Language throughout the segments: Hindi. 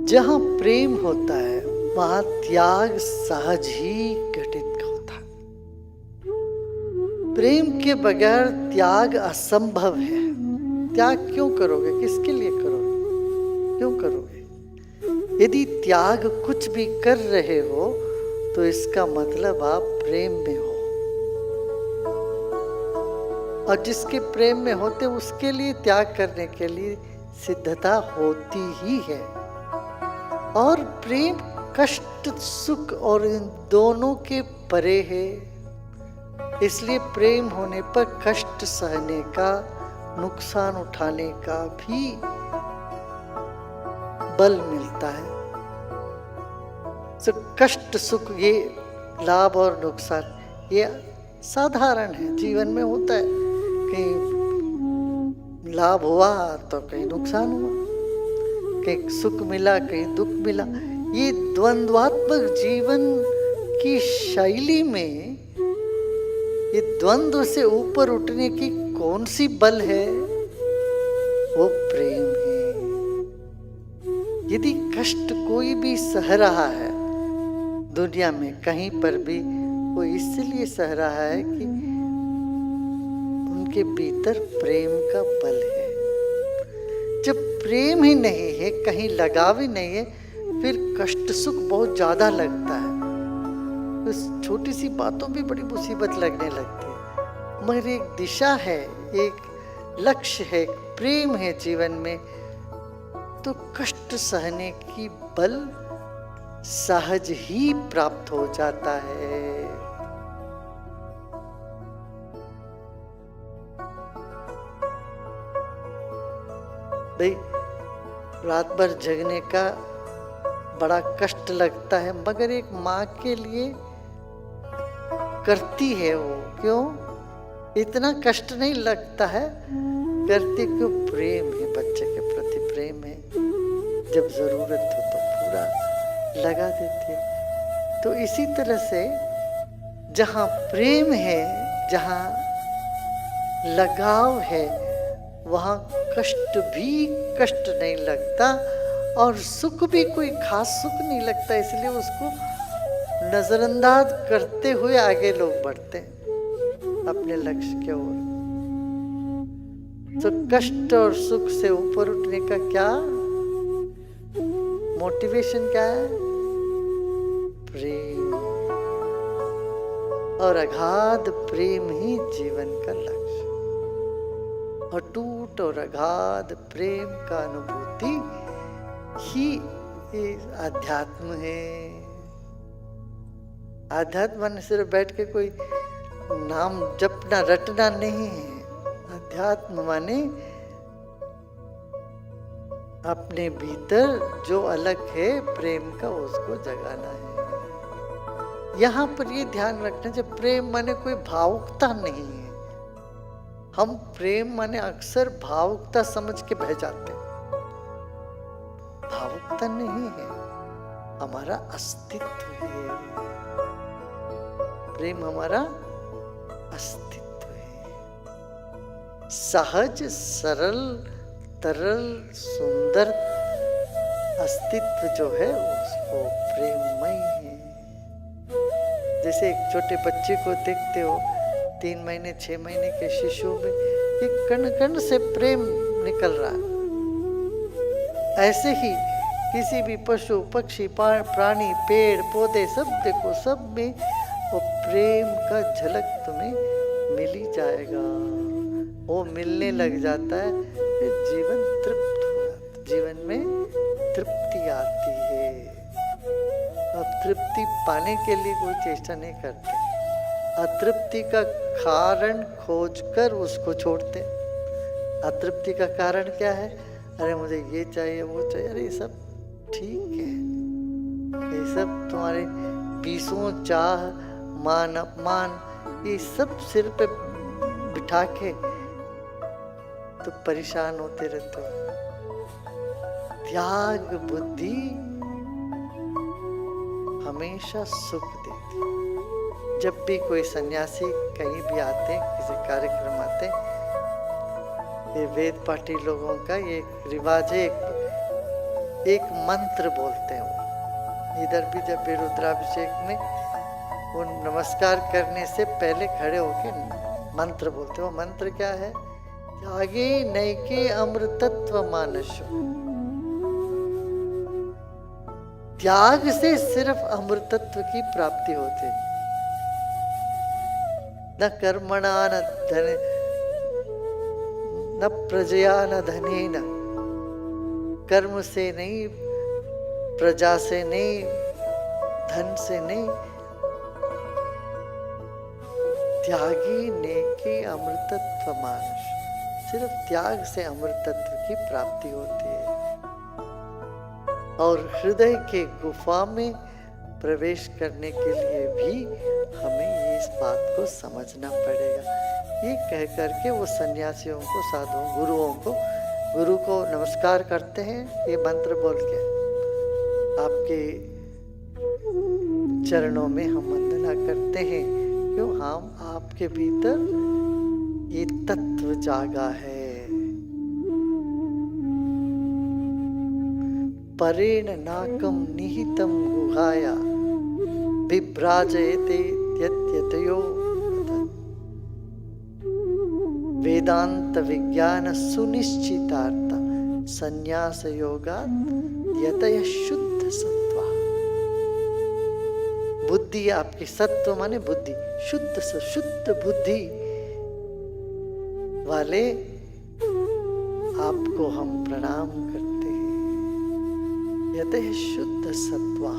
जहाँ प्रेम होता है वहाँ त्याग सहज ही घटित होता है। प्रेम के बगैर त्याग असंभव है। त्याग क्यों करोगे? किसके लिए करोगे? क्यों करोगे? यदि त्याग कुछ भी कर रहे हो तो इसका मतलब आप प्रेम में हो, और जिसके प्रेम में होते उसके लिए त्याग करने के लिए सिद्धता होती ही है। और प्रेम कष्ट सुख और इन दोनों के परे है, इसलिए प्रेम होने पर कष्ट सहने का, नुकसान उठाने का भी बल मिलता है। कष्ट सुख, ये लाभ और नुकसान ये साधारण है, जीवन में होता है। कहीं लाभ हुआ तो कहीं नुकसान हुआ, कहीं सुख मिला कहीं दुख मिला। ये द्वंद्वात्मक जीवन की शैली में ये द्वंद्व से ऊपर उठने की कौन सी बल है? वो प्रेम है। यदि कष्ट कोई भी सह रहा है दुनिया में कहीं पर भी, वो इसलिए सह रहा है कि उनके भीतर प्रेम का बल है। जब प्रेम ही नहीं है, कहीं लगाव ही नहीं है, फिर कष्ट सुख बहुत ज्यादा लगता है। उस छोटी सी बातों भी बड़ी मुसीबत लगने लगती है। मगर एक दिशा है, एक लक्ष्य है, प्रेम है जीवन में, तो कष्ट सहने की बल सहज ही प्राप्त हो जाता है। भाई रात भर जगने का बड़ा कष्ट लगता है, मगर एक माँ के लिए करती है वो। क्यों? इतना कष्ट नहीं लगता है, करती क्यों? प्रेम है, बच्चे के प्रति प्रेम है। जब जरूरत हो तो पूरा लगा देती है। तो इसी तरह से जहाँ प्रेम है, जहाँ लगाव है, वहाँ कष्ट भी कष्ट नहीं लगता, और सुख भी कोई खास सुख नहीं लगता। इसलिए उसको नजरअंदाज करते हुए आगे लोग बढ़ते हैं अपने लक्ष्य की ओर। तो कष्ट और सुख से ऊपर उठने का क्या मोटिवेशन क्या है? प्रेम। और अगाध प्रेम ही जीवन का लक्ष्य। अटूट और अगाध प्रेम का अनुभूति ही आध्यात्म है। आध्यात्म माने सिर्फ बैठ के कोई नाम जपना रटना नहीं है। अध्यात्म माने अपने भीतर जो अलग है प्रेम का, उसको जगाना है। यहाँ पर ये ध्यान रखना, जब प्रेम माने कोई भावुकता नहीं है। हम प्रेम माने अक्सर भावुकता समझ के बह जाते हैं। भावुकता नहीं है, हमारा अस्तित्व है। प्रेम हमारा अस्तित्व है। सहज सरल तरल सुंदर अस्तित्व जो है उसको प्रेममय है। जैसे एक छोटे बच्चे को देखते हो, 3 महीने 6 महीने के शिशु में एक कण कण से प्रेम निकल रहा है। ऐसे ही किसी भी पशु पक्षी प्राणी पेड़ पौधे सब देखो, सब में वो प्रेम का झलक तुम्हें मिल ही जाएगा। वो मिलने लग जाता है, फिर जीवन तृप्त हो जाता है। जीवन में तृप्ति आती है। अब तृप्ति पाने के लिए कोई चेष्टा नहीं करते, अतृप्ति का कारण खोजकर उसको छोड़ते। अतृप्ति का कारण क्या है? अरे मुझे ये चाहिए वो चाहिए। अरे ये सब ठीक है, ये सब तुम्हारे 20 चाह मान अपमान ये सब सिर पे बिठा के तो परेशान होते रहते हो। त्याग बुद्धि हमेशा सुख देती। जब भी कोई सन्यासी कहीं भी आते, किसी कार्यक्रम आते, ये वेद पाठी लोगों का ये रिवाज है, एक मंत्र बोलते हैं वो। इधर भी जब भी रुद्राभिषेक में वो नमस्कार करने से पहले खड़े होके मंत्र बोलते। वो मंत्र क्या है? त्यागे नैके अमृतत्व मानसो। त्याग से सिर्फ अमृतत्व की प्राप्ति होती, न कर्मणा न धन न प्रजया न धनेन। कर्म से नहीं, प्रजा से नहीं, धन से नहीं। त्यागी नेकी अमृतत्व मानस। सिर्फ त्याग से अमृतत्व की प्राप्ति होती है। और हृदय के गुफा में प्रवेश करने के लिए भी हमें इस बात को समझना पड़ेगा। ये कह करके वो सन्यासियों को, साधुओं, गुरुओं को, गुरु को नमस्कार करते हैं ये मंत्र बोल के। आपके चरणों में हम वंदना करते हैं, क्यों? हम आपके भीतर ये तत्व जागा है। परेण नाकम निहितम गुहाया बिभ्राजयते यत्यतयो वेदांत विज्ञान सुनिश्चितार्थ संन्यास योगात् यतय शुद्ध सत्वा। बुद्धि आपकी, सत्व माने बुद्धि, शुद्ध बुद्धि वाले आपको हम प्रणाम करते हैं। यतः शुद्ध सत्वा।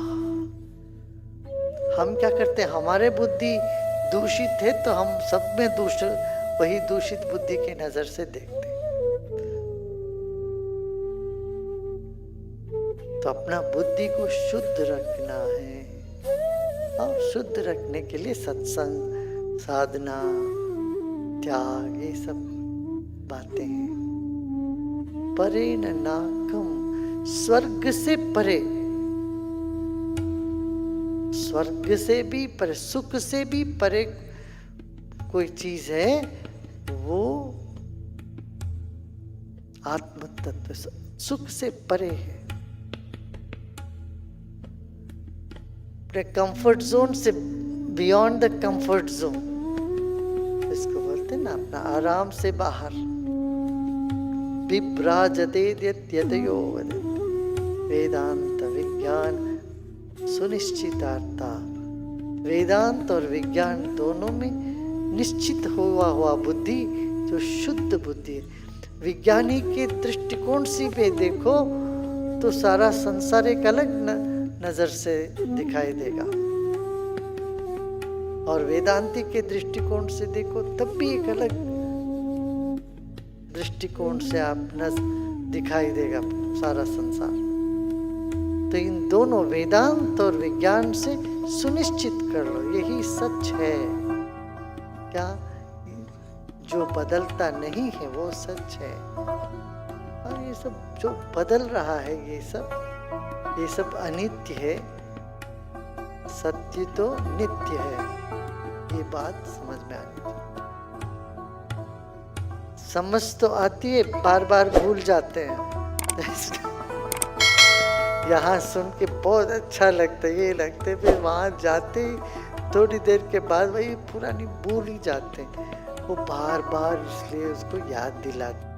हम क्या करते हैं? हमारे बुद्धि दूषित है तो हम सब में वही दूषित बुद्धि की नजर से देखते हैं। तो अपना बुद्धि को शुद्ध रखना है, और शुद्ध रखने के लिए सत्संग, साधना, त्याग, ये सब बातें हैं। परे न नाकम, स्वर्ग से परे, स्वर्ग से भी परे, सुख से भी परे कोई चीज है, वो आत्म तत्व सुख से परे है। अपने कंफर्ट जोन से बियॉन्ड द कंफर्ट जोन, इसको बोलते हैं ना, अपना आराम से बाहर। बिभ्राजते यतयो वेदांत विज्ञान सुनिश्चितार्था। वेदांत और विज्ञान दोनों में निश्चित हुआ बुद्धि जो शुद्ध बुद्धि है। विज्ञानी के दृष्टिकोण से भी देखो तो सारा संसार एक अलग नजर से दिखाई देगा, और वेदांती के दृष्टिकोण से देखो तब भी एक अलग दृष्टिकोण से आप दिखाई देगा सारा संसार। तो इन दोनों वेदांत और विज्ञान से सुनिश्चित कर लो, यही सच है। क्या? जो बदलता नहीं है वो सच है, और ये सब जो बदल रहा है ये सब अनित्य है। सत्य तो नित्य है, ये बात समझ में आनी चाहिए। समझ तो आती है, बार बार भूल जाते हैं। यहाँ सुन के बहुत अच्छा लगता है, ये लगता है, फिर वहां जाते ही थोड़ी देर के बाद वही पुरानी भूल ही जाते हैं। वो बार बार इसलिए उसको याद दिलाते।